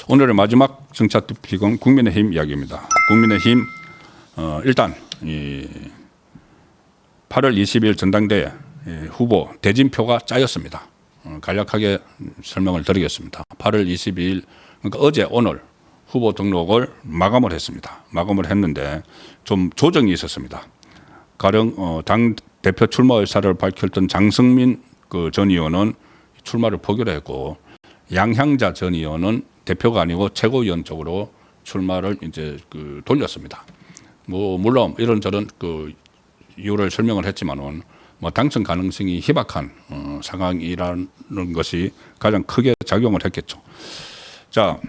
오늘의 마지막 정차 토픽은 국민의힘 이야기입니다. 국민의힘 일단 8월 20일 전당대회 후보 대진표가 짜였습니다. 간략하게 설명을 드리겠습니다. 8월 22일 그러니까 어제 오늘 후보 등록을 마감을 했습니다. 마감을 했는데 좀 조정이 있었습니다. 가령 당 대표 출마 의사를 밝혔던 장성민 전 의원은 출마를 포기를 했고, 양향자 전 의원은 대표가 아니고 최고위원 쪽으로 출마를 이제 돌렸습니다. 뭐 물론 이런저런 이유를 설명을 했지만은 뭐 당선 가능성이 희박한 상황이라는 것이 가장 크게 작용을 했겠죠. 자,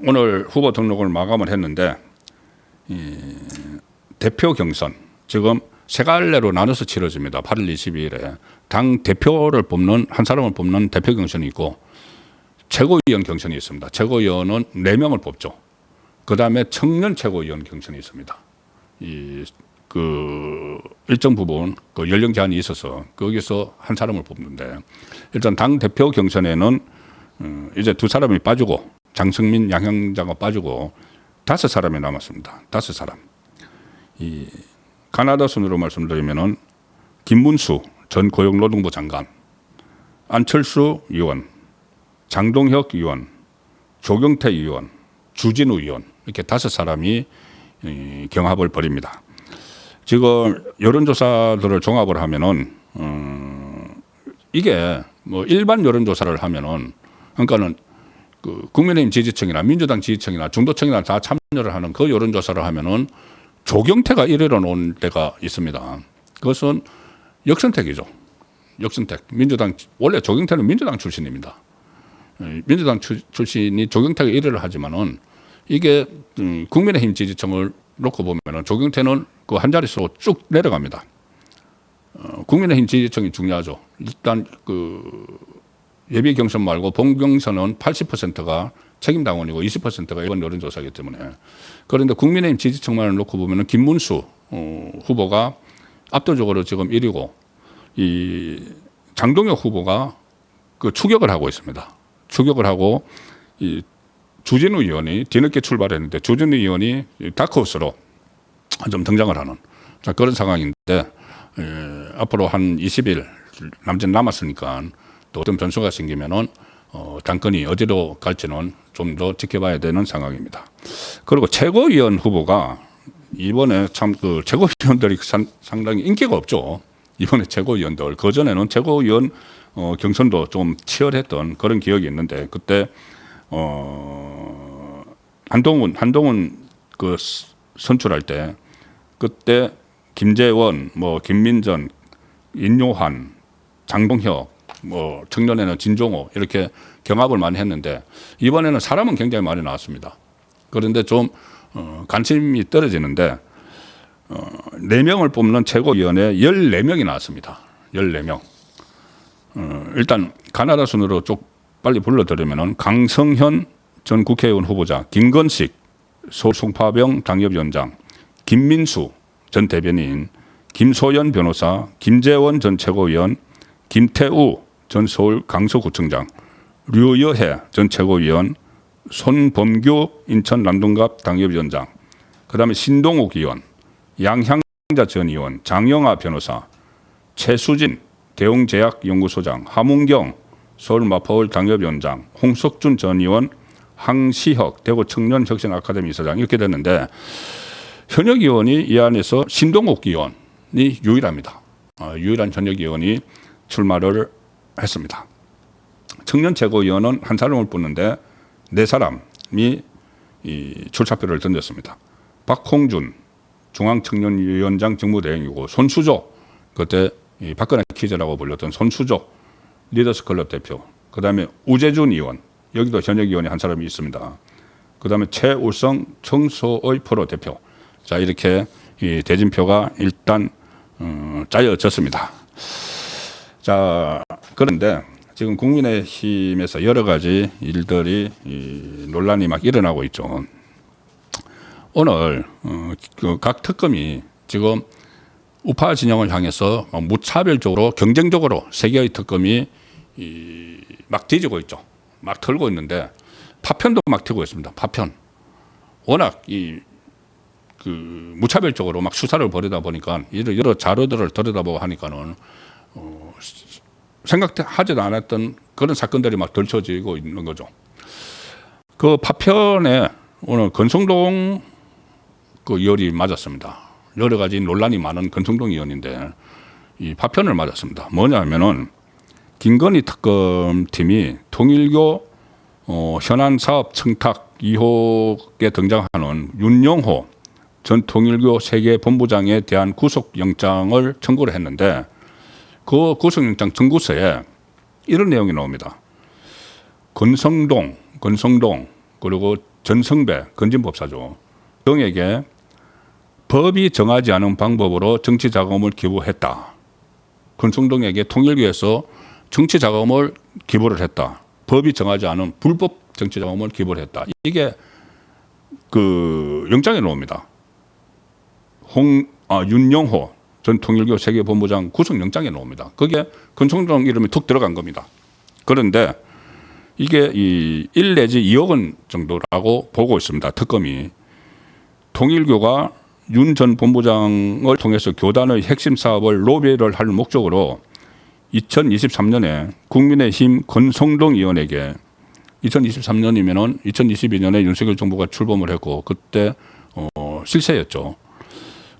오늘 후보 등록을 마감을 했는데 대표 경선 지금 세 갈래로 나눠서 치러집니다. 8월 22일에 당 대표를 뽑는 한 사람을 뽑는 대표 경선이 있고, 최고위원 경선이 있습니다. 최고위원은 4명을 뽑죠. 그 다음에 청년 최고위원 경선이 있습니다. 일정 부분 연령 제한이 있어서 거기서 한 사람을 뽑는데, 일단 당 대표 경선에는 이제 2사람이 빠지고 장성민, 양향자가 빠지고 5사람이 남았습니다. 5사람. 가나다 순으로 말씀드리면은 김문수 전 고용노동부 장관, 안철수 의원, 장동혁 의원, 조경태 의원, 주진우 의원, 이렇게 5사람이 경합을 벌입니다. 지금 여론조사들을 종합을 하면은 이게 뭐 일반 여론조사를 하면은, 그러니까는 국민의힘 지지층이나 민주당 지지층이나 중도층이나 다 참여를 하는 그 여론조사를 하면은 조경태가 1위로 나온 때가 있습니다. 그것은 역선택이죠. 역선택. 민주당, 원래 조경태는 민주당 출신입니다. 민주당 출신이 조경태가 1위를 하지만은 이게 국민의힘 지지층을 놓고 보면은 조경태는 그 한 자릿수로 쭉 내려갑니다. 국민의힘 지지층이 중요하죠. 일단 예비 경선 말고 본 경선은 80%가 책임당원이고 20%가 일반 여론조사이기 때문에, 그런데 국민의힘 지지층만을 놓고 보면은 김문수 후보가 압도적으로 지금 1위고, 이 장동혁 후보가 추격을 하고 있습니다. 추격을 하고, 이 주진우 의원이 뒤늦게 출발했는데 주진우 의원이 다크호스로 좀 등장을 하는 그런 상황인데, 앞으로 한 20일 남았으니까 또 어떤 변수가 생기면은 당권이 어디로 갈지는 좀 더 지켜봐야 되는 상황입니다. 그리고 최고위원 후보가 이번에 참 최고위원들이 상당히 인기가 없죠. 이번에 최고위원들, 그전에는 최고위원 경선도 좀 치열했던 그런 기억이 있는데, 그때 한동훈 선출할 때 그때 김재원, 김민전, 인요한, 장동혁, 청년에는 진종호 이렇게 경합을 많이 했는데, 이번에는 사람은 굉장히 많이 나왔습니다. 그런데 좀 관심이 떨어지는데 4명을 뽑는 최고위원회 14명이 나왔습니다. 14명. 일단 가나다 순으로 쭉 빨리 불러드리면은 강성현 전 국회의원 후보자, 김건식 서울 송파병 당협위원장, 김민수 전 대변인, 김소연 변호사, 김재원 전 최고위원, 김태우 전 서울 강서구청장, 류여해 전 최고위원, 손범규 인천 남동갑 당협위원장, 그다음에 신동욱 의원, 양향자 전 의원, 장영아 변호사, 최수진 대웅제약연구소장, 하문경 서울 마포울 당협위원장, 홍석준 전 의원, 항시혁 대구 청년혁신아카데미 이사장, 이렇게 됐는데 현역 의원이 이 안에서 신동욱 의원이 유일합니다. 유일한 현역 의원이 출마를 했습니다. 청년 최고위원은 한 사람을 뽑는데 4사람이 출사표를 던졌습니다. 박홍준 중앙청년위원장 정무대행이고, 손수조, 그때 박근혜 키즈라고 불렸던 손수조 리더스클럽 대표, 그 다음에 우재준 의원, 여기도 현역 의원이 한 사람이 있습니다. 그 다음에 최우성 청소의 프로 대표. 자, 이렇게 이 대진표가 일단 짜여졌습니다. 자, 그런데 지금 국민의힘에서 여러 가지 일들이 논란이 막 일어나고 있죠. 오늘 각 특검이 지금 우파 진영을 향해서 무차별적으로 경쟁적으로 세 개의 특검이 막 뒤지고 있죠. 막 털고 있는데 파편도 막 튀고 있습니다. 파편. 워낙 무차별적으로 막 수사를 벌이다 보니까 여러 자료들을 들여다보고 하니까는 생각하지도 않았던 그런 사건들이 막 덜쳐지고 있는 거죠. 그 파편에 오늘 권성동 그 의원이 맞았습니다. 여러 가지 논란이 많은 권성동 의원인데 이 파편을 맞았습니다. 뭐냐면은 김건희 특검팀이 통일교 현안 사업 청탁 의혹에 등장하는 윤영호 전 통일교 세계본부장에 대한 구속영장을 청구를 했는데 그 구속영장 청구서에 이런 내용이 나옵니다. 권성동 그리고 전성배 건진법사죠 등에게 법이 정하지 않은 방법으로 정치자금을 기부했다. 권성동에게 통일교에서 정치자금을 기부를 했다. 법이 정하지 않은 불법 정치자금을 기부를 했다. 이게 그 영장에 나옵니다. 윤영호 전 통일교 세계본부장 구속영장에 나옵니다. 거기에 권성동 이름이 툭 들어간 겁니다. 그런데 이게 1 내지 2억 원 정도라고 보고 있습니다. 특검이. 통일교가 윤 전 본부장을 통해서 교단의 핵심 사업을 로비를 할 목적으로 2023년에 국민의힘 권성동 의원에게 2023년이면은 2022년에 윤석열 정부가 출범을 했고 그때 실세였죠.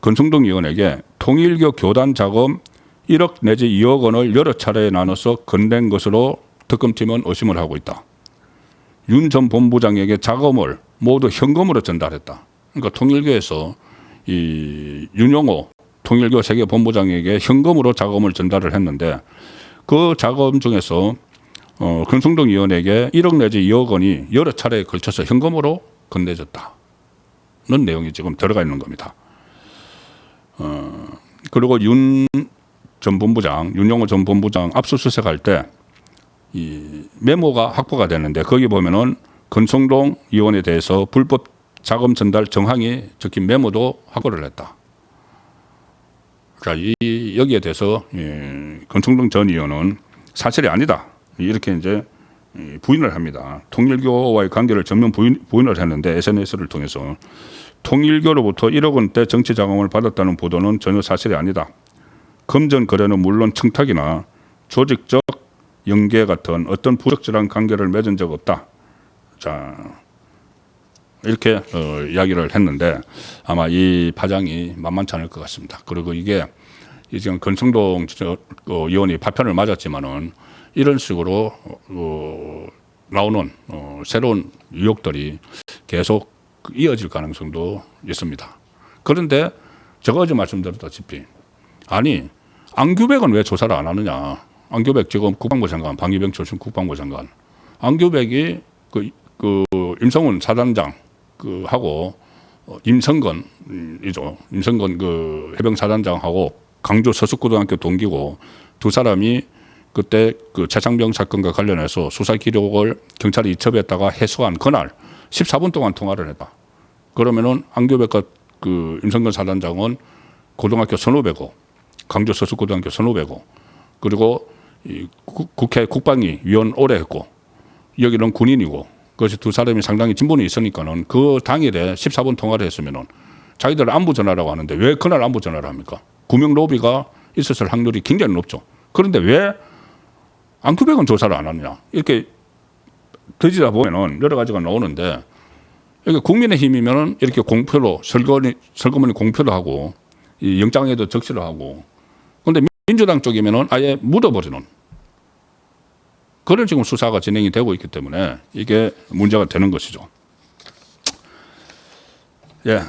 권성동 의원에게 통일교 교단 자금 1억 내지 2억 원을 여러 차례에 나눠서 건넨 것으로 특검팀은 의심을 하고 있다. 윤 전 본부장에게 자금을 모두 현금으로 전달했다. 그러니까 통일교에서 이 윤영호 통일교 세계본부장에게 현금으로 자금을 전달을 했는데 그 자금 중에서 권성동 의원에게 1억 내지 2억 원이 여러 차례에 걸쳐서 현금으로 건네졌다는 내용이 지금 들어가 있는 겁니다. 그리고 윤 전 본부장, 윤영호 전 본부장 압수수색할 때 이 메모가 확보가 되는데 거기 보면은 권성동 의원에 대해서 불법 자금 전달 정황이 적힌 메모도 확보를 했다. 자, 여기에 대해서 권성동 전 의원은 사실이 아니다. 이렇게 이제 부인을 합니다. 통일교와의 관계를 전면 부인을 했는데 SNS를 통해서 통일교로부터 1억 원대 정치 자금을 받았다는 보도는 전혀 사실이 아니다. 금전 거래는 물론 청탁이나 조직적 연계 같은 어떤 부적절한 관계를 맺은 적 없다. 자, 이렇게 이야기를 했는데 아마 이 파장이 만만치 않을 것 같습니다. 그리고 이게 지금 권성동 의원이 파편을 맞았지만은 이런 식으로 나오는 새로운 의혹들이 계속 이어질 가능성도 있습니다. 그런데 제가 어제 말씀드렸다시피 아니 안규백은 왜 조사를 안 하느냐. 안규백 지금 국방부 장관, 방위병 출신 국방부 장관. 안규백이 그 임성훈 사단장 하고 임성건이죠. 임성건 그 해병 사단장하고 강주 서숙고등학교 동기고 두 사람이 그때 그 최상병 사건과 관련해서 수사 기록을 경찰이 이첩했다가 해소한 그날 14분 동안 통화를 했다. 그러면은 안규백과 그 임성건 사단장은 고등학교 선후배고 강주 서숙고등학교 선후배고 그리고 이 국회 국방위 위원 오래 했고 여기는 군인이고 그것이 두 사람이 상당히 진분이 있으니까는 그 당일에 14분 통화를 했으면은 자기들 안부 전화라고 하는데 왜 그날 안부 전화를 합니까? 구명 로비가 있었을 확률이 굉장히 높죠. 그런데 왜 안규백은 조사를 안 하느냐? 이렇게 뒤지다 보면은 여러 가지가 나오는데 이게 국민의힘이면은 이렇게 공표로 설거머니 공표도 하고 이 영장에도 적시를 하고 그런데 민주당 쪽이면은 아예 묻어버리는 그런 지금 수사가 진행이 되고 있기 때문에 이게 문제가 되는 것이죠. 예,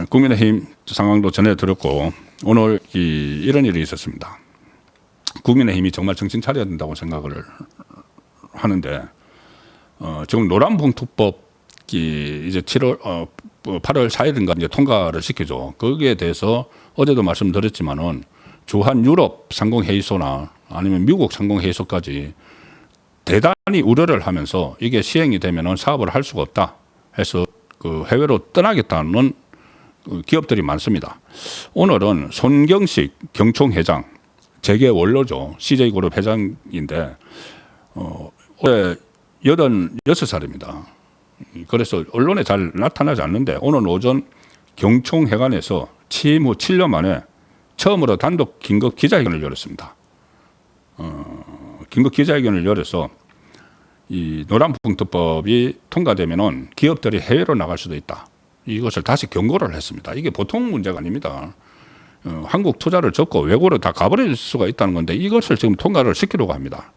국민의힘 상황도 전해드렸고 오늘 이런 일이 있었습니다. 국민의힘이 정말 정신 차려야 된다고 생각을 하는데 지금 노란봉투법이 이제 8월 4일인가 이제 통과를 시키죠. 거기에 대해서 어제도 말씀드렸지만은 주한 유럽 상공회의소나 아니면 미국 상공회의소까지 대단히 우려를 하면서 이게 시행이 되면은 사업을 할 수가 없다 해서 그 해외로 떠나겠다는 기업들이 많습니다. 오늘은 손경식 경총회장, 재계 원로죠. CJ그룹 회장인데 올해 86살입니다. 그래서 언론에 잘 나타나지 않는데 오늘 오전 경총회관에서 취임 후 7년 만에 처음으로 단독 긴급 기자회견을 열었습니다. 긴급 기자회견을 열어서 이 노란봉투법이 통과되면은 기업들이 해외로 나갈 수도 있다. 이것을 다시 경고를 했습니다. 이게 보통 문제가 아닙니다. 한국 투자를 접고 외국으로 다 가버릴 수가 있다는 건데 이것을 지금 통과를 시키려고 합니다.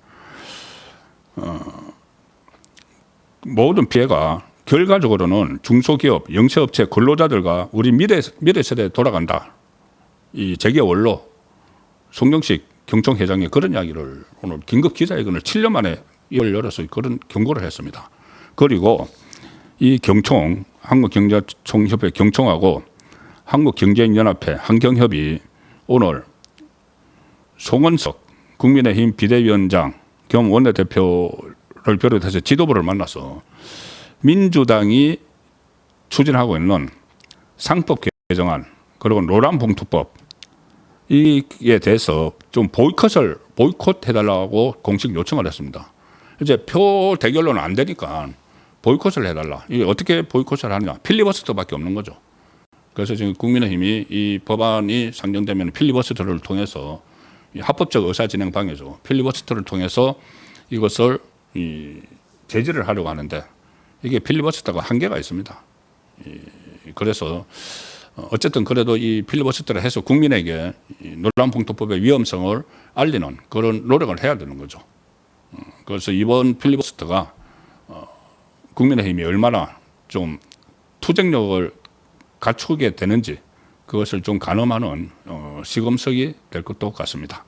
모든 피해가 결과적으로는 중소기업, 영세업체 근로자들과 우리 미래 세대에 돌아간다. 이 재계 원로 송경식 경총회장이 그런 이야기를 오늘 긴급 기자회견을 7년 만에 열어서 그런 경고를 했습니다. 그리고 이 경총, 한국경제총협회 경총하고 한국경제인연합회 한경협이 오늘 송원석 국민의힘 비대위원장 겸 원내대표를 비롯해서 지도부를 만나서 민주당이 추진하고 있는 상법 개정안 그리고 노란봉투법 이에 대해서 좀 보이콧해달라고 공식 요청을 했습니다. 이제 표 대결로는 안 되니까 보이콧을 해달라. 이게 어떻게 보이콧을 하느냐? 필리버스터밖에 없는 거죠. 그래서 지금 국민의힘이 이 법안이 상정되면 필리버스터를 통해서 합법적 의사진행 방해죠. 필리버스터를 통해서 이것을 제지를 하려고 하는데 이게 필리버스터가 한계가 있습니다. 그래서 어쨌든 그래도 이 필리버스터를 해서 국민에게 노란봉투법의 위험성을 알리는 그런 노력을 해야 되는 거죠. 그래서 이번 필리버스터가 국민의힘이 얼마나 좀 투쟁력을 갖추게 되는지 그것을 좀 가늠하는 시금석이 될 것도 같습니다.